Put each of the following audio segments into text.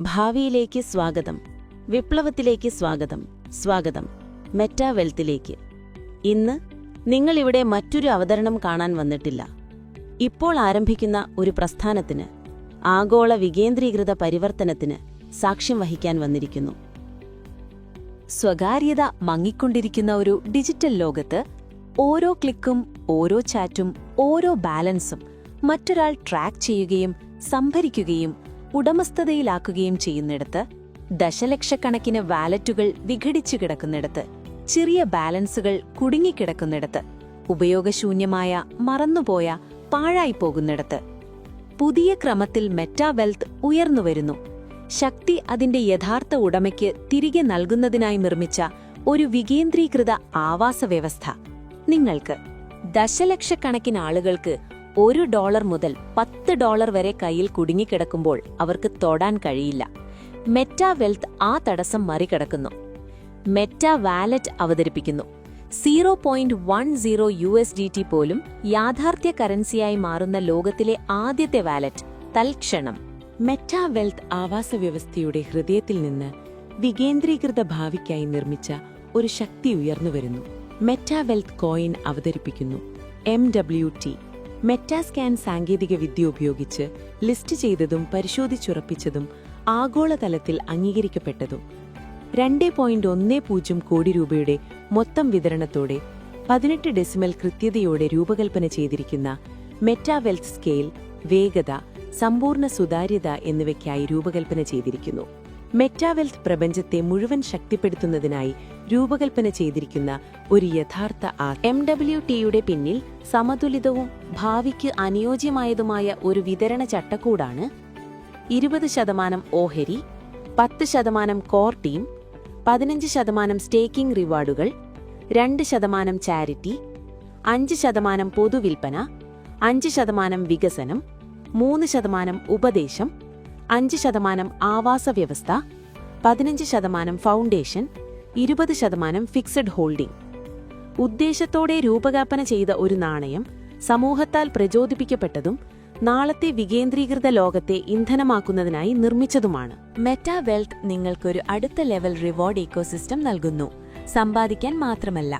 ഭാവിയിലേക്ക് സ്വാഗതം. വിപ്ലവത്തിലേക്ക് സ്വാഗതം. മെറ്റാ വെൽത്തിലേക്ക്. ഇന്ന് നിങ്ങളിവിടെ മറ്റൊരു അവതരണം കാണാൻ വന്നിട്ടില്ല. ഇപ്പോൾ ആരംഭിക്കുന്ന ഒരു പ്രസ്ഥാനത്തിന്, ആഗോള വികേന്ദ്രീകൃത പരിവർത്തനത്തിന് സാക്ഷ്യം വഹിക്കാൻ വന്നിരിക്കുന്നു. സ്വകാര്യത മങ്ങിക്കൊണ്ടിരിക്കുന്ന ഒരു ഡിജിറ്റൽ ലോകത്ത് ഓരോ ക്ലിക്കും, ഓരോ ചാറ്റും, ഓരോ ബാലൻസും മറ്റൊരാൾ ട്രാക്ക് ചെയ്യുകയും സംഭരിക്കുകയും ഉടമസ്ഥതയിലാക്കുകയും ചെയ്യുന്നിടത്ത്, ദശലക്ഷക്കണക്കിന് വാലറ്റുകൾ വിഘടിച്ചു കിടക്കുന്നിടത്ത്, ചെറിയ ബാലൻസുകൾ കുടുങ്ങിക്കിടക്കുന്നിടത്ത്, ഉപയോഗശൂന്യമായ, മറന്നുപോയ, പാഴായിപ്പോകുന്നിടത്ത് പുതിയ ക്രമത്തിൽ മെറ്റാ വെൽത്ത് ഉയർന്നുവരുന്നു. ശക്തി അതിന്റെ യഥാർത്ഥ ഉടമയ്ക്ക് തിരികെ നൽകുന്നതിനായി നിർമ്മിച്ച ഒരു വികേന്ദ്രീകൃത ആവാസവ്യവസ്ഥ. നിങ്ങൾക്ക് ദശലക്ഷക്കണക്കിന് ആളുകൾക്ക് $1 മുതൽ $10 വരെ കയ്യിൽ കുടുങ്ങിക്കിടക്കുമ്പോൾ അവർക്ക് തൊടാൻ കഴിയില്ല. മെറ്റാ വെൽത്ത് ആ തടസ്സം മറികടക്കുന്നു. മെറ്റാ വാലറ്റ് അവതരിപ്പിക്കുന്നു. 0.10 USDT പോലും യാഥാർത്ഥ്യ കറൻസിയായി മാറുന്ന ലോകത്തിലെ ആദ്യത്തെ വാലറ്റ് തൽക്ഷണം. മെറ്റാ വെൽത്ത് ആവാസവ്യവസ്ഥയുടെ ഹൃദയത്തിൽ നിന്ന് വികേന്ദ്രീകൃത ഭാവിക്കായി നിർമ്മിച്ച ഒരു ശക്തി ഉയർന്നുവരുന്നു. മെറ്റാ വെൽത്ത് കോയിൻ അവതരിപ്പിക്കുന്നു. MWT മെറ്റാസ്കാൻ സാങ്കേതികവിദ്യ ഉപയോഗിച്ച് ലിസ്റ്റ് ചെയ്തതും പരിശോധിച്ചുറപ്പിച്ചതും ആഗോളതലത്തിൽ അംഗീകരിക്കപ്പെട്ടതും 2.10 കോടി രൂപയുടെ മൊത്തം വിതരണത്തോടെ 18 ഡെസിമൽ കൃത്യതയോടെ രൂപകൽപ്പന ചെയ്തിരിക്കുന്ന മെറ്റാ വെൽത്ത് സ്കെയിൽ, വേഗത, സമ്പൂർണ്ണ സുതാര്യത എന്നിവയ്ക്കായി രൂപകൽപ്പന ചെയ്തിരിക്കുന്നു. മെറ്റാ വെൽത്ത് പ്രപഞ്ചത്തെ മുഴുവൻ ശക്തിപ്പെടുത്തുന്നതിനായി രൂപകൽപ്പന ചെയ്തിരിക്കുന്ന ഒരു യഥാർത്ഥ MWTയുടെ പിന്നിൽ സമതുലിതവും ഭാവിക്ക് അനുയോജ്യമായതുമായ ഒരു വിതരണ ചട്ടക്കൂടാണ്. 20% ഓഹരി, 10% കോർ ടീം, 15% സ്റ്റേക്കിംഗ് റിവാർഡുകൾ, 2% ചാരിറ്റി, 5% പൊതുവിൽപ്പന, 5% വികസനം, 3% ഉപദേശം, 5% ആവാസവ്യവസ്ഥ, 15% ഫൗണ്ടേഷൻ, 20% ഫിക്സഡ് ഹോൾഡിംഗ്. ഉദ്ദേശത്തോടെ രൂപകൽപ്പന ചെയ്ത ഒരു നാണയം, സമൂഹത്താൽ പ്രചോദിപ്പിക്കപ്പെട്ടതും നാളത്തെ വികേന്ദ്രീകൃത ലോകത്തെ ഇന്ധനമാക്കുന്നതിനായി നിർമ്മിച്ചതുമാണ്. മെറ്റാ വെൽത്ത് നിങ്ങൾക്കൊരു അടുത്ത ലെവൽ റിവാർഡ് ഇക്കോസിസ്റ്റം നൽകുന്നു. സമ്പാദിക്കാൻ മാത്രമല്ല,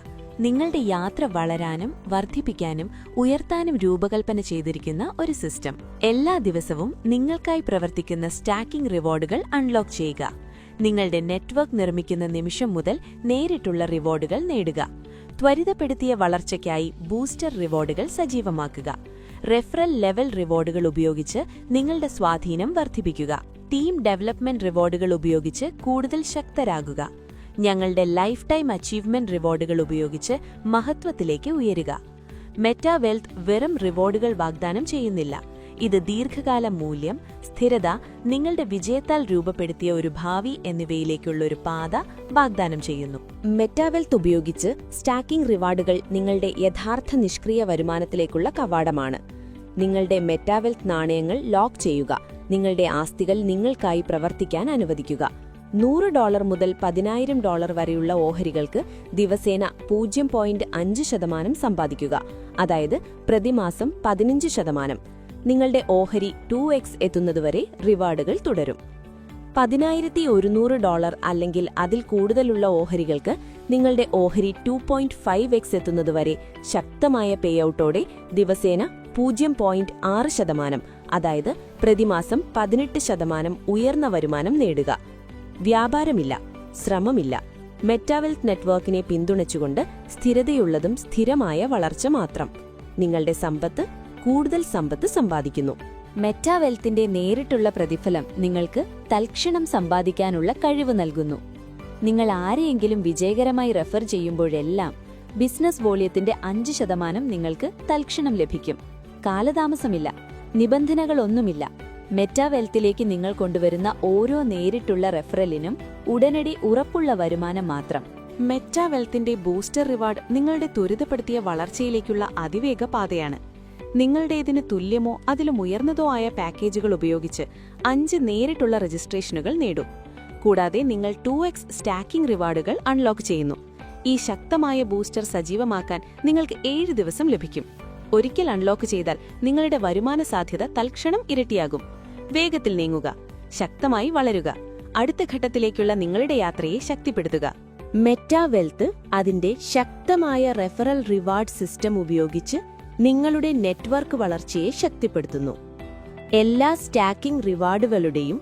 നിങ്ങളുടെ യാത്ര വളരാനും വർദ്ധിപ്പിക്കാനും ഉയർത്താനും രൂപകൽപ്പന ചെയ്തിരിക്കുന്ന ഒരു സിസ്റ്റം. എല്ലാ ദിവസവും നിങ്ങൾക്കായി പ്രവർത്തിക്കുന്ന സ്റ്റാക്കിംഗ് റിവാർഡുകൾ അൺലോക്ക് ചെയ്യുക. നിങ്ങളുടെ നെറ്റ്വർക്ക് നിർമ്മിക്കുന്ന നിമിഷം മുതൽ നേരിട്ടുള്ള റിവാർഡുകൾ നേടുക. ത്വരിതപ്പെടുത്തിയ വളർച്ചയ്ക്കായി ബൂസ്റ്റർ റിവാർഡുകൾ സജീവമാക്കുക. റെഫറൽ ലെവൽ റിവാർഡുകൾ ഉപയോഗിച്ച് നിങ്ങളുടെ സ്വാധീനം വർദ്ധിപ്പിക്കുക. ടീം ഡെവലപ്മെന്റ് റിവാർഡുകൾ ഉപയോഗിച്ച് കൂടുതൽ ശക്തരാകുക. ഞങ്ങളുടെ ലൈഫ് ടൈം അച്ചീവ്മെന്റ് റിവാർഡുകൾ ഉപയോഗിച്ച് മഹത്വത്തിലേക്ക് ഉയരുക. മെറ്റാ വെൽത്ത് വെറും റിവാർഡുകൾ വാഗ്ദാനം ചെയ്യുന്നില്ല. ഇത് ദീർഘകാല മൂല്യം, സ്ഥിരത, നിങ്ങളുടെ വിജയത്താൽ രൂപപ്പെടുത്തിയ ഒരു ഭാവി എന്നിവയിലേക്കുള്ള ഒരു പാത വാഗ്ദാനം ചെയ്യുന്നു. മെറ്റാ വെൽത്ത് ഉപയോഗിച്ച് സ്റ്റാക്കിംഗ് റിവാർഡുകൾ നിങ്ങളുടെ യഥാർത്ഥ നിഷ്ക്രിയ വരുമാനത്തിലേക്കുള്ള കവാടമാണ്. നിങ്ങളുടെ മെറ്റാ വെൽത്ത് നാണയങ്ങൾ ലോക്ക് ചെയ്യുക. നിങ്ങളുടെ ആസ്തികൾ നിങ്ങൾക്കായി പ്രവർത്തിക്കാൻ അനുവദിക്കുക. $100 മുതൽ $10,000 വരെയുള്ള ഓഹരികൾക്ക് ദിവസേന 0.5% സമ്പാദിക്കുക. അതായത് പ്രതിമാസം 15%. നിങ്ങളുടെ ഓഹരി 2x എത്തുന്നതുവരെ റിവാർഡുകൾ തുടരും. $10,100 അല്ലെങ്കിൽ അതിൽ കൂടുതലുള്ള ഓഹരികൾക്ക് നിങ്ങളുടെ ഓഹരി 2.5x എത്തുന്നതുവരെ ശക്തമായ പേഔട്ടോടെ ദിവസേന 0.6%, അതായത് പ്രതിമാസം 18% ഉയർന്ന വരുമാനം നേടുക. വ്യാപാരമില്ല, ശ്രമമില്ല. മെറ്റാ വെൽത്ത് നെറ്റ്വർക്കിനെ പിന്തുണച്ചുകൊണ്ട് സ്ഥിരതയുള്ളതും സ്ഥിരമായ വളർച്ച മാത്രം. നിങ്ങളുടെ സമ്പത്ത് കൂടുതൽ സമ്പത്ത് സമ്പാദിക്കുന്നു. മെറ്റാ വെൽത്തിന്റെ നേരിട്ടുള്ള പ്രതിഫലം നിങ്ങൾക്ക് തൽക്ഷണം സമ്പാദിക്കാനുള്ള കഴിവ് നൽകുന്നു. നിങ്ങൾ ആരെയെങ്കിലും വിജയകരമായി റെഫർ ചെയ്യുമ്പോഴെല്ലാം ബിസിനസ് വോള്യത്തിന്റെ 5% നിങ്ങൾക്ക് തൽക്ഷണം ലഭിക്കും. കാലതാമസമില്ല, നിബന്ധനകളൊന്നുമില്ല. മെറ്റാ വെൽത്തിലേക്ക് നിങ്ങൾ കൊണ്ടുവരുന്ന ഓരോ നേരിട്ടുള്ള റെഫറലിനും ഉടനടി ഉറപ്പുള്ള വരുമാനം മാത്രം. മെറ്റാ വെൽത്തിന്റെ ബൂസ്റ്റർ റിവാർഡ് നിങ്ങളുടെ ത്വരിതപ്പെടുത്തിയ വളർച്ചയിലേക്കുള്ള അതിവേഗ പാതയാണ്. നിങ്ങളുടേതിന് തുല്യമോ അതിലും ഉയർന്നതോ ആയ പാക്കേജുകൾ ഉപയോഗിച്ച് 5 നേരിട്ടുള്ള രജിസ്ട്രേഷനുകൾ നേടൂ. കൂടാതെ നിങ്ങൾ 2x സ്റ്റാക്കിംഗ് റിവാർഡുകൾ അൺലോക്ക് ചെയ്യുന്നു. ഈ ശക്തമായ ബൂസ്റ്റർ സജീവമാക്കാൻ നിങ്ങൾക്ക് 7 ദിവസം ലഭിക്കും. ഒരിക്കൽ അൺലോക്ക് ചെയ്താൽ നിങ്ങളുടെ വരുമാന സാധ്യത തൽക്ഷണം ഇരട്ടിയാകും. വേഗത്തിൽ നീങ്ങുക. ശക്തമായി വളരുക. അടുത്ത ഘട്ടത്തിലേക്കുള്ള നിങ്ങളുടെ യാത്രയെ ശക്തിപ്പെടുത്തുക. മെറ്റാവെൽത്ത് അതിന്റെ ശക്തമായ റെഫറൽ റിവാർഡ് സിസ്റ്റം ഉപയോഗിച്ച് നിങ്ങളുടെ നെറ്റ്വർക്ക് വളർച്ചയെ ശക്തിപ്പെടുത്തുന്നു. എല്ലാ സ്റ്റാക്കിംഗ് റിവാർഡുകളുടെയും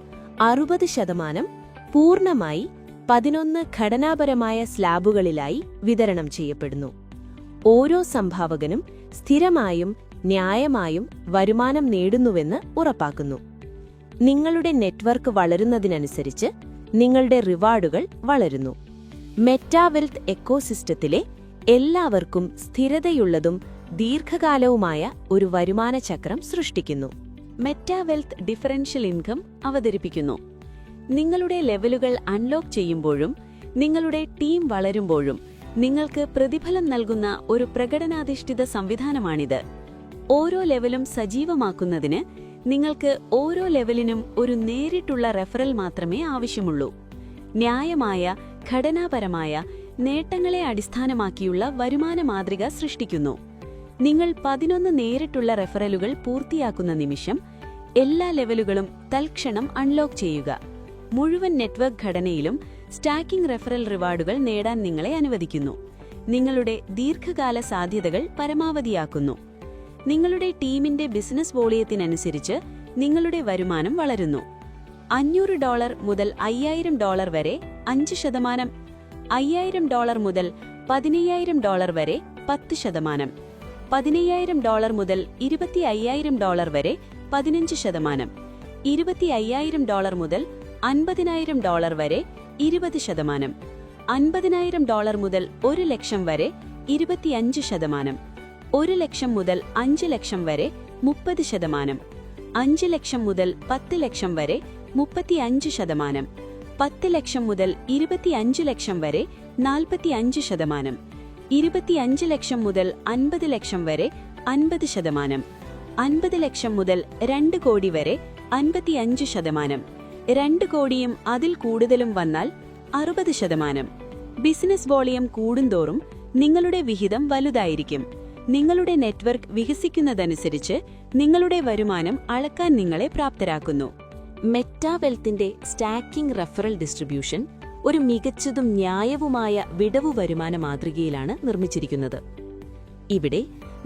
60% പൂർണ്ണമായി 11 ഘടനാപരമായ സ്ലാബുകളിലായി വിതരണം ചെയ്യപ്പെടുന്നു. ഓരോ സംഭാവകനും സ്ഥിരമായും ന്യായമായും വരുമാനം നേടുന്നുവെന്ന് ഉറപ്പാക്കുന്നു. നിങ്ങളുടെ നെറ്റ്വർക്ക് വളരുന്നതിനനുസരിച്ച് നിങ്ങളുടെ റിവാർഡുകൾ വളരുന്നു. മെറ്റാവെൽത്ത് എക്കോസിസ്റ്റത്തിലെ എല്ലാവർക്കും സ്ഥിരതയുള്ളതും ദീർഘകാലവുമായ ഒരു വരുമാന ചക്രം സൃഷ്ടിക്കുന്നു. മെറ്റാവെൽത്ത് ഡിഫറൻഷ്യൽ ഇൻകം അവതരിപ്പിക്കുന്നു. നിങ്ങളുടെ ലെവലുകൾ അൺലോക്ക് ചെയ്യുമ്പോഴും നിങ്ങളുടെ ടീം വളരുമ്പോഴും നിങ്ങൾക്ക് പ്രതിഫലം നൽകുന്ന ഒരു പ്രകടനാധിഷ്ഠിത സംവിധാനമാണിത്. ഓരോ ലെവലും സജീവമാക്കുന്നതിന് നിങ്ങൾക്ക് ഓരോ ലെവലിനും ഒരു നേരിട്ടുള്ള റെഫറൽ മാത്രമേ ആവശ്യമുള്ളൂ. ന്യായമായ, ഘടനാപരമായ നേട്ടങ്ങളെ അടിസ്ഥാനമാക്കിയുള്ള വരുമാന മാതൃക സൃഷ്ടിക്കുന്നു. നിങ്ങൾ 11 നേരിട്ടുള്ള റെഫറലുകൾ പൂർത്തിയാക്കുന്ന നിമിഷം എല്ലാ ലെവലുകളും തൽക്ഷണം അൺലോക്ക് ചെയ്യുക. മുഴുവൻ നെറ്റ്വർക്ക് ഘടനയിലും സ്റ്റാക്കിംഗ് റെഫറൽ റിവാർഡുകൾ നേടാൻ നിങ്ങളെ അനുവദിക്കുന്നു. നിങ്ങളുടെ ദീർഘകാല സാധ്യതകൾ പരമാവധിയാക്കുന്നു. നിങ്ങളുടെ ടീമിന്റെ ബിസിനസ് വോളിയത്തിനനുസരിച്ച് നിങ്ങളുടെ വരുമാനം വളരുന്നു. $500 മുതൽ $5000 വരെ 5%, $5000 മുതൽ $15000 വരെ 10%, $15000 മുതൽ $25000 വരെ 15%, $25000 മുതൽ $50000 വരെ 20%, $50000 മുതൽ $1 ലക്ഷം വരെ 25%, $1 ലക്ഷം മുതൽ $5 ലക്ഷം വരെ 30%, $5 ലക്ഷം മുതൽ $10 ലക്ഷം വരെ 35%, $10 ലക്ഷം മുതൽ $25 ലക്ഷം വരെ 45%, $25 ലക്ഷം മുതൽ $50 ലക്ഷം വരെ 50%, $50 ലക്ഷം മുതൽ 2 കോടി വരെ 55%, 2 കോടിയും അതിൽ കൂടുതലും വന്നാൽ 60%. ബിസിനസ് വോളിയം കൂടുന്തോറും നിങ്ങളുടെ വിഹിതം വലുതായിരിക്കും. നിങ്ങളുടെ നെറ്റ്വർക്ക് വികസിക്കുന്നതനുസരിച്ച് നിങ്ങളുടെ വരുമാനം അളക്കാൻ നിങ്ങളെ പ്രാപ്തരാക്കുന്നു. മെറ്റാവെൽത്തിന്റെ സ്റ്റാക്കിംഗ് റെഫറൽ ഡിസ്ട്രിബ്യൂഷൻ ഒരു മികച്ചതും ന്യായവുമായ വിടവു വരുമാന മാതൃകയിലാണ് നിർമ്മിച്ചിരിക്കുന്നത്. ഇവിടെ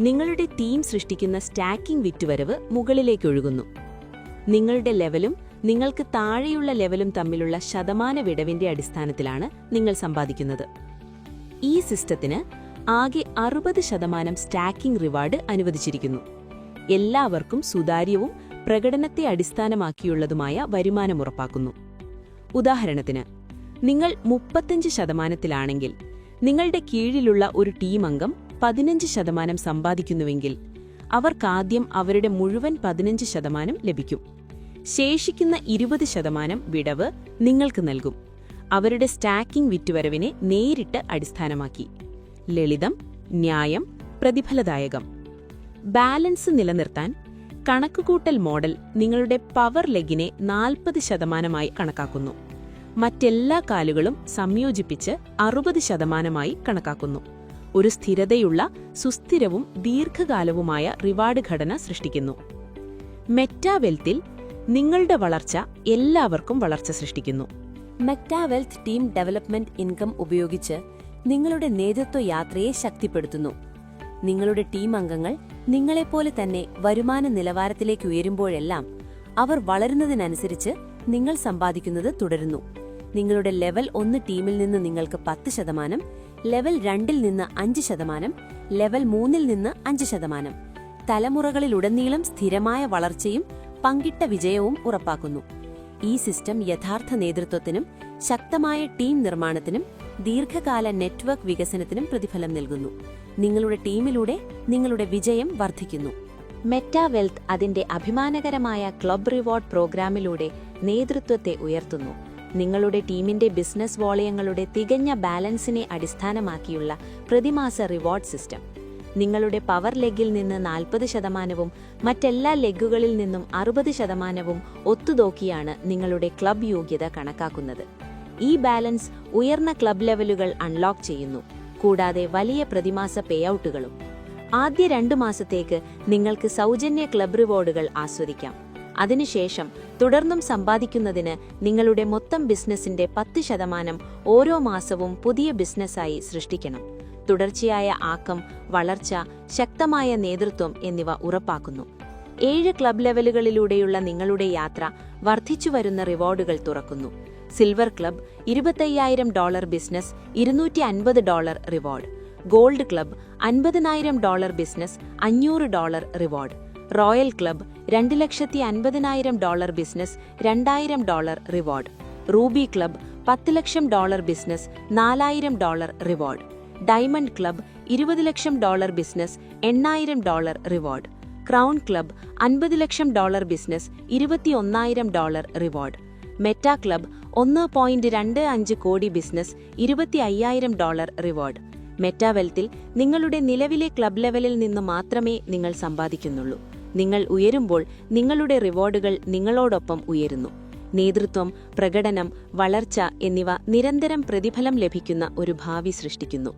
നിങ്ങളുടെ ടീം സൃഷ്ടിക്കുന്ന സ്റ്റാക്കിംഗ് വിറ്റുവരവ് മുകളിലേക്കൊഴുകുന്നു. നിങ്ങളുടെ ലെവലും നിങ്ങൾക്ക് താഴെയുള്ള ലെവലും തമ്മിലുള്ള ശതമാന വിടവിന്റെ അടിസ്ഥാനത്തിലാണ് നിങ്ങൾ സമ്പാദിക്കുന്നത്. ഈ സിസ്റ്റത്തിന് ആകെ 60% സ്റ്റാക്കിംഗ് റിവാർഡ് അനുവദിച്ചിരിക്കുന്നു. എല്ലാവർക്കും സുതാര്യവും പ്രകടനത്തെ അടിസ്ഥാനമാക്കിയുള്ളതുമായ വരുമാനം ഉറപ്പാക്കുന്നു. ഉദാഹരണത്തിന്, നിങ്ങൾ 35%-ത്തിലാണെങ്കിൽ നിങ്ങളുടെ കീഴിലുള്ള ഒരു ടീം അംഗം 15% സമ്പാദിക്കുന്നുവെങ്കിൽ അവർക്കാദ്യം അവരുടെ മുഴുവൻ 15% ലഭിക്കും. ശേഷിക്കുന്ന 20% വിടവ് നിങ്ങൾക്ക് നൽകും, അവരുടെ സ്റ്റാക്കിംഗ് വിറ്റുവരവിനെ നേരിട്ട് അടിസ്ഥാനമാക്കി. ലളിതം, ന്യായം, പ്രതിഫലദായകം. ബാലൻസ് നിലനിർത്താൻ കണക്കുകൂട്ടൽ മോഡൽ നിങ്ങളുടെ പവർ ലെഗിനെ 40%-മായി കണക്കാക്കുന്നു. മറ്റെല്ലാ കാലുകളും സംയോജിപ്പിച്ച് 60%-മായി കണക്കാക്കുന്നു. ഒരു സ്ഥിരതയുള്ള, സുസ്ഥിരവും ദീർഘകാലവുമായ റിവാർഡ് ഘടന സൃഷ്ടിക്കുന്നു. മെറ്റാവെൽത്തിൽ നിങ്ങളുടെ വളർച്ച എല്ലാവർക്കും വളർച്ച സൃഷ്ടിക്കുന്നു. മെറ്റാവെൽത്ത് ടീം ഡെവലപ്മെന്റ് ഇൻകം ഉപയോഗിച്ച് നിങ്ങളുടെ നേതൃത്വ യാത്രയെ ശക്തിപ്പെടുത്തുന്നു. നിങ്ങളുടെ ടീം അംഗങ്ങൾ നിങ്ങളെപ്പോലെ തന്നെ വരുമാന നിലവാരത്തിലേക്ക് ഉയരുമ്പോഴെല്ലാം അവർ വളരുന്നതിനനുസരിച്ച് നിങ്ങൾ സമ്പാദിക്കുന്നത് തുടരുന്നു. നിങ്ങളുടെ ലെവൽ 1 ടീമിൽ നിന്ന് നിങ്ങൾക്ക് 10%, ലെവൽ 2-ൽ നിന്ന് 5%, ലെവൽ 3-ൽ നിന്ന് 5%. തലമുറകളിലുടനീളം സ്ഥിരമായ വളർച്ചയും പങ്കിട്ട വിജയവും ഉറപ്പാക്കുന്നു. ഈ സിസ്റ്റം യഥാർത്ഥ നേതൃത്വത്തിനും ശക്തമായ ടീം നിർമ്മാണത്തിനും ദീർഘകാല നെറ്റ്വർക്ക് വികസനത്തിനും പ്രതിഫലം നൽകുന്നു. നിങ്ങളുടെ ടീമിലൂടെ നിങ്ങളുടെ വിജയം വർദ്ധിക്കുന്നു. മെറ്റാവെൽത്ത് അതിന്റെ അഭിമാനകരമായ ക്ലബ് റിവാർഡ് പ്രോഗ്രാമിലൂടെ നേതൃത്വത്തെ ഉയർത്തുന്നു. നിങ്ങളുടെ ടീമിന്റെ ബിസിനസ് വോളിയങ്ങളുടെ തികഞ്ഞ ബാലൻസിനെ അടിസ്ഥാനമാക്കിയുള്ള പ്രതിമാസ റിവാർഡ് സിസ്റ്റം. നിങ്ങളുടെ പവർ ലെഗിൽ നിന്ന് 40%-വും മറ്റെല്ലാ ലെഗുകളിൽ നിന്നും 60%-വും ഒത്തുനോക്കിയാണ് നിങ്ങളുടെ ക്ലബ് യോഗ്യത കണക്കാക്കുന്നത്. ഈ ബാലൻസ് ഉയർന്ന ക്ലബ് ലെവലുകൾ അൺലോക്ക് ചെയ്യുന്നു, കൂടാതെ വലിയ പ്രതിമാസ പേഔട്ടുകളും. ആദ്യ 2 മാസത്തേക്ക് നിങ്ങൾക്ക് സൗജന്യ ക്ലബ് റിവാർഡുകൾ ആസ്വദിക്കാം. അതിനുശേഷം തുടർന്നും സമ്പാദിക്കുന്നതിന് നിങ്ങളുടെ മൊത്തം ബിസിനസിന്റെ 10% ഓരോ മാസവും പുതിയ ബിസിനസ്സായി സൃഷ്ടിക്കണം. തുടർച്ചയായ ആക്കം, വളർച്ച, ശക്തമായ നേതൃത്വം എന്നിവ ഉറപ്പാക്കുന്നു. 7 ക്ലബ് ലെവലുകളിലൂടെയുള്ള നിങ്ങളുടെ യാത്ര വർദ്ധിച്ചുവരുന്ന റിവാർഡുകൾ തുറക്കുന്നു. Silver club $25,000 business $250 reward. Gold club $50,000 business $500 reward. Royal club $2,50,000 business $2,000 reward. Ruby club $10 ലക്ഷം ബിസിനസ് $4,000 റിവാർഡ്. ഡയമണ്ട് ക്ലബ് $20 ലക്ഷം ബിസിനസ് $8,000 റിവാർഡ്. ക്രൗൺ ക്ലബ് $50 ലക്ഷം ബിസിനസ് $21,000 റിവാർഡ്. മെറ്റ ക്ലബ് 1.25 കോടി ബിസിനസ് $25,000 റിവാർഡ്. മെറ്റാവെൽത്തിൽ നിങ്ങളുടെ നിലവിലെ ക്ലബ് ലെവലിൽ നിന്ന് മാത്രമേ നിങ്ങൾ സമ്പാദിക്കുന്നുള്ളൂ. നിങ്ങൾ ഉയരുമ്പോൾ നിങ്ങളുടെ റിവാർഡുകൾ നിങ്ങളോടൊപ്പം ഉയരുന്നു. നേതൃത്വം, പ്രകടനം, വളർച്ച എന്നിവ നിരന്തരം പ്രതിഫലം ലഭിക്കുന്ന ഒരു ഭാവി സൃഷ്ടിക്കുന്നു.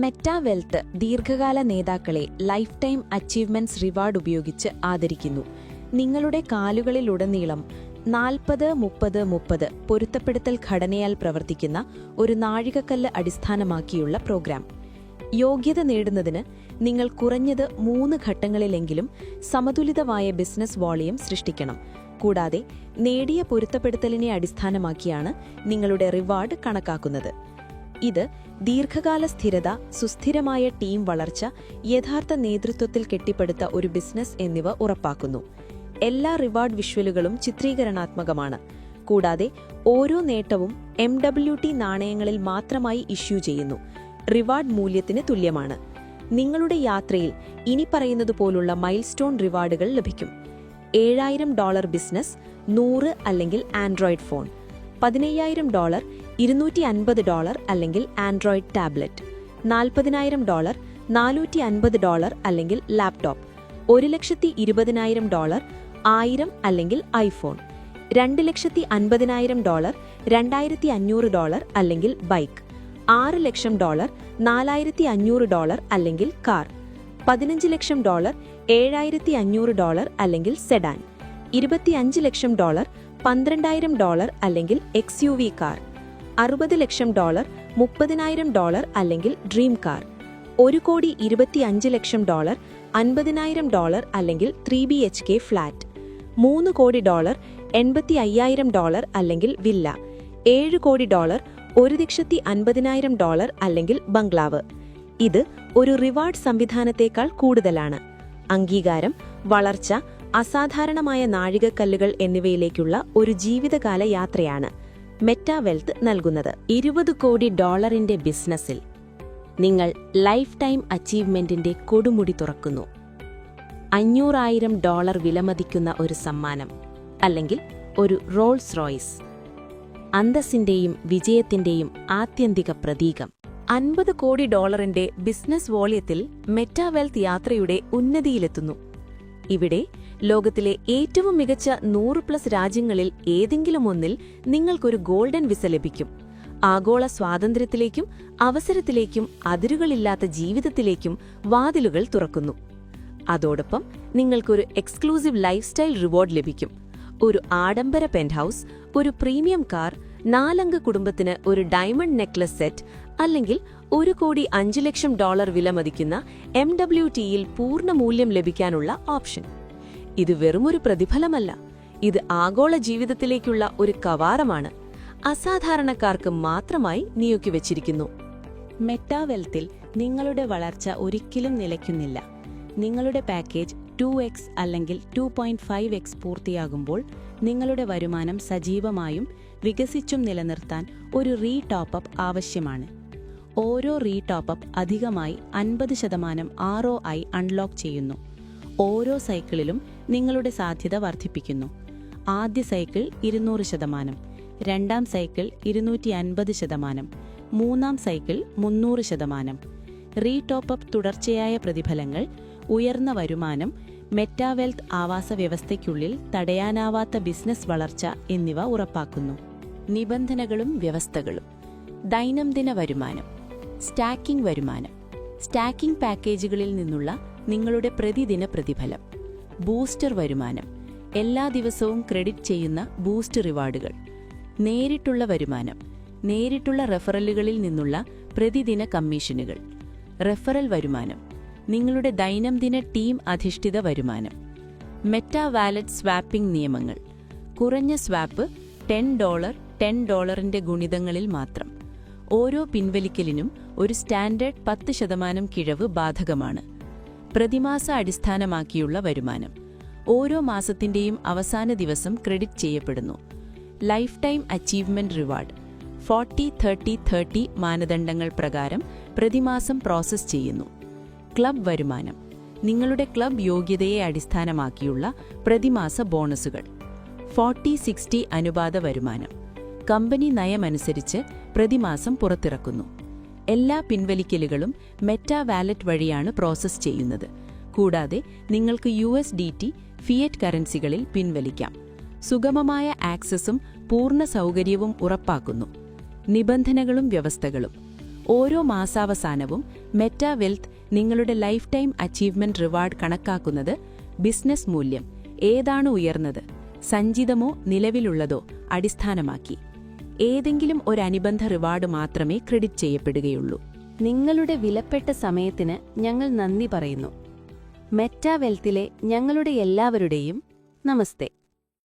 മെറ്റാവെൽത്ത് ദീർഘകാല നേതാക്കളെ ലൈഫ് ടൈം അച്ചീവ്മെന്റ്സ് റിവാർഡ് ഉപയോഗിച്ച് ആദരിക്കുന്നു. നിങ്ങളുടെ കാലുകളിലുടനീളം 40-30-30 പൊരുത്തപ്പെടുത്തൽ ഘടനയാൽ പ്രവർത്തിക്കുന്ന ഒരു നാഴികക്കല്ല് അടിസ്ഥാനമാക്കിയുള്ള പ്രോഗ്രാം. യോഗ്യത നേടുന്നതിന് നിങ്ങൾ കുറഞ്ഞത് 3 ഘട്ടങ്ങളിലെങ്കിലും സമതുലിതമായ ബിസിനസ് വോളിയം സൃഷ്ടിക്കണം. കൂടാതെ നേടിയ പൊരുത്തപ്പെടുത്തലിനെ അടിസ്ഥാനമാക്കിയാണ് നിങ്ങളുടെ റിവാർഡ് കണക്കാക്കുന്നത്. ഇത് ദീർഘകാല സ്ഥിരത, സുസ്ഥിരമായ ടീം വളർച്ച, യഥാർത്ഥ നേതൃത്വത്തിൽ കെട്ടിപ്പടുത്ത ഒരു ബിസിനസ് എന്നിവ ഉറപ്പാക്കുന്നു. എല്ലാ റിവാർഡ് വിഷ്വലുകളും ചിത്രീകരണാത്മകമാണ്. കൂടാതെ ഓരോ നേട്ടവും MWT നാണയങ്ങളിൽ മാത്രമായി ഇഷ്യൂ ചെയ്യുന്നു. റിവാർഡ് മൂല്യത്തിന് തുല്യമാണ്. നിങ്ങളുടെ യാത്രയിൽ ഇനി പറയുന്നതുപോലുള്ള മൈൽസ്റ്റോൺ റിവാർഡുകൾ ലഭിക്കും. $7,000 ബിസിനസ് 100 അല്ലെങ്കിൽ ആൻഡ്രോയിഡ് ഫോൺ. $15,000 $250 അല്ലെങ്കിൽ ആൻഡ്രോയിഡ് ടാബ്ലറ്റ്. $40,000 $450 അല്ലെങ്കിൽ ലാപ്ടോപ്പ്. $1,20,000 1000 അല്ലെങ്കിൽ ഐഫോൺ. $2,50,000 $2,500 അല്ലെങ്കിൽ ബൈക്ക്. $6 ലക്ഷം $4,500 അല്ലെങ്കിൽ കാർ. $15 ലക്ഷം $7,500 അല്ലെങ്കിൽ സെഡാൻ. $25 ലക്ഷം $12,000 അല്ലെങ്കിൽ XUV കാർ. $60 ലക്ഷം $30,000 അല്ലെങ്കിൽ ഡ്രീം കാർ. $1,25 ലക്ഷം $50,000 അല്ലെങ്കിൽ 3BHK ഫ്ലാറ്റ്. $3 കോടി $85,000 അല്ലെങ്കിൽ വില്ല. $7 കോടി $1,50,000 അല്ലെങ്കിൽ ബംഗ്ലാവ്. ഇത് ഒരു റിവാർഡ് സംവിധാനത്തേക്കാൾ കൂടുതലാണ്. അംഗീകാരം, വളർച്ച, അസാധാരണമായ നാഴികക്കല്ലുകൾ എന്നിവയിലേക്കുള്ള ഒരു ജീവിതകാല യാത്രയാണ് മെറ്റാവെൽത്ത് നൽകുന്നത്. $20 കോടി ബിസിനസ്സിൽ നിങ്ങൾ ലൈഫ് ടൈം അച്ചീവ്മെന്റിന്റെ കൊടുമുടി തുറക്കുന്നു. $500,000 വിലമതിക്കുന്ന ഒരു സമ്മാനം, അല്ലെങ്കിൽ ഒരു റോൾസ് റോയ്സ്. അന്തസ്സിന്റെയും വിജയത്തിന്റെയും ആത്യന്തിക പ്രതീകം. $50 കോടി ബിസിനസ് വോള്യത്തിൽ മെറ്റാവെൽത്ത് യാത്രയുടെ ഉന്നതിയിലെത്തുന്നു. ഇവിടെ ലോകത്തിലെ ഏറ്റവും മികച്ച 100+ രാജ്യങ്ങളിൽ ഏതെങ്കിലും ഒന്നിൽ നിങ്ങൾക്കൊരു ഗോൾഡൻ വിസ ലഭിക്കും. ആഗോള സ്വാതന്ത്ര്യത്തിലേക്കും അവസരത്തിലേക്കും അതിരുകളില്ലാത്ത ജീവിതത്തിലേക്കും വാതിലുകൾ തുറക്കുന്നു. അതോടൊപ്പം നിങ്ങൾക്കൊരു എക്സ്ക്ലൂസീവ് ലൈഫ് സ്റ്റൈൽ റിവാർഡ് ലഭിക്കും. ഒരു ആഡംബര പെന്റ് ഹൗസ്, ഒരു പ്രീമിയം കാർ, 4 അംഗ കുടുംബത്തിന് ഒരു ഡയമണ്ട് നെക്ലസ് സെറ്റ്, അല്ലെങ്കിൽ $1,05 ലക്ഷം വിലമതിക്കുന്ന MWTയിൽ പൂർണ്ണ മൂല്യം ലഭിക്കാനുള്ള ഓപ്ഷൻ. ഇത് വെറുമൊരു പ്രതിഫലമല്ല, ഇത് ആഗോള ജീവിതത്തിലേക്കുള്ള ഒരു കവാടമാണ്. അസാധാരണക്കാർക്ക് മാത്രമായി നിയോഗിവച്ചിരിക്കുന്നു. മെറ്റാവെൽത്തിൽ നിങ്ങളുടെ വളർച്ച ഒരിക്കലും നിലയ്ക്കുന്നില്ല. നിങ്ങളുടെ പാക്കേജ് 2x അല്ലെങ്കിൽ 2.5x പൂർത്തിയാകുമ്പോൾ നിങ്ങളുടെ വരുമാനം സജീവമായും വികസിച്ചും നിലനിർത്താൻ ഒരു ടോപ്പ് അപ്പ് ആവശ്യമാണ്. ഓരോ ടോപ്പ് അപ്പ് അധികമായി 50% ROI അൺലോക്ക് ചെയ്യുന്നു. ഓരോ സൈക്കിളിലും നിങ്ങളുടെ സാധ്യത വർദ്ധിപ്പിക്കുന്നു. ആദ്യ സൈക്കിൾ 200%, രണ്ടാം സൈക്കിൾ 250%, മൂന്നാം സൈക്കിൾ 300%. ടോപ്പ് അപ്പ് തുടർച്ചയായ പ്രതിഫലങ്ങൾ, ഉയർന്ന വരുമാനം, മെറ്റാവെൽത്ത് ആവാസ വ്യവസ്ഥയ്ക്കുള്ളിൽ തടയാനാവാത്ത ബിസിനസ് വളർച്ച എന്നിവ ഉറപ്പാക്കുന്നു. നിബന്ധനകളും വ്യവസ്ഥകളും. ദൈനംദിന വരുമാനം. സ്റ്റാക്കിംഗ് വരുമാനം. സ്റ്റാക്കിംഗ് പാക്കേജുകളിൽ നിന്നുള്ള നിങ്ങളുടെ പ്രതിദിന പ്രതിഫലം. ബൂസ്റ്റർ വരുമാനം. എല്ലാ ദിവസവും ക്രെഡിറ്റ് ചെയ്യുന്ന ബൂസ്റ്റ് റിവാർഡുകൾ. നേരിട്ടുള്ള വരുമാനം. നേരിട്ടുള്ള റെഫറലുകളിൽ നിന്നുള്ള പ്രതിദിന കമ്മീഷനുകൾ. റെഫറൽ വരുമാനം. നിങ്ങളുടെ ദൈനംദിന ടീം അധിഷ്ഠിത വരുമാനം. മെറ്റാ വാലറ്റ് സ്വാപ്പിംഗ് നിയമങ്ങൾ. കുറഞ്ഞ സ്വാപ്പ് $10 $10 ഗുണിതങ്ങളിൽ മാത്രം. ഓരോ പിൻവലിക്കലിനും ഒരു സ്റ്റാൻഡേർഡ് 10% കിഴവ് ബാധകമാണ്. പ്രതിമാസ അടിസ്ഥാനമാക്കിയുള്ള വരുമാനം. ഓരോ മാസത്തിന്റെയും അവസാന ദിവസം ക്രെഡിറ്റ് ചെയ്യപ്പെടുന്നു. Life time achievement reward. 40-30-30 മാനദണ്ഡങ്ങൾ പ്രകാരം പ്രതിമാസം പ്രോസസ് ചെയ്യുന്നു. ക്ലബ് വരുമാനം. നിങ്ങളുടെ ക്ലബ് യോഗ്യതയെ അടിസ്ഥാനമാക്കിയുള്ള പ്രതിമാസ ബോണസുകൾ. 40-60 അനുപാത വരുമാനം. കമ്പനി നയമനുസരിച്ച് പ്രതിമാസം പുറത്തിറക്കുന്നു. എല്ലാ പിൻവലിക്കലുകളും മെറ്റാ വാലറ്റ് വഴിയാണ് പ്രോസസ് ചെയ്യുന്നത്. കൂടാതെ നിങ്ങൾക്ക് USDT, ഫിയറ്റ് കറൻസികളിൽ പിൻവലിക്കാം. സുഗമമായ ആക്സസും പൂർണ്ണ സൗകര്യവും ഉറപ്പാക്കുന്നു. നിബന്ധനകളും വ്യവസ്ഥകളും. ഓരോ മാസാവസാനവും മെറ്റാ വെൽത്ത് നിങ്ങളുടെ ലൈഫ് ടൈം അച്ചീവ്മെന്റ് റിവാർഡ് കണക്കാക്കുന്നത് ബിസിനസ് മൂല്യം ഏതാണ് ഉയർന്നത്, സഞ്ചിതമോ നിലവിലുള്ളതോ അടിസ്ഥാനമാക്കി. ഏതെങ്കിലും ഒരു അനുബന്ധ റിവാർഡ് മാത്രമേ ക്രെഡിറ്റ് ചെയ്യപ്പെടുകയുള്ളൂ. നിങ്ങളുടെ വിലപ്പെട്ട സമയത്തിന് ഞങ്ങൾ നന്ദി പറയുന്നു. മെറ്റാ വെൽത്തിലെ ഞങ്ങളുടെ എല്ലാവരുടെയും നമസ്തേ.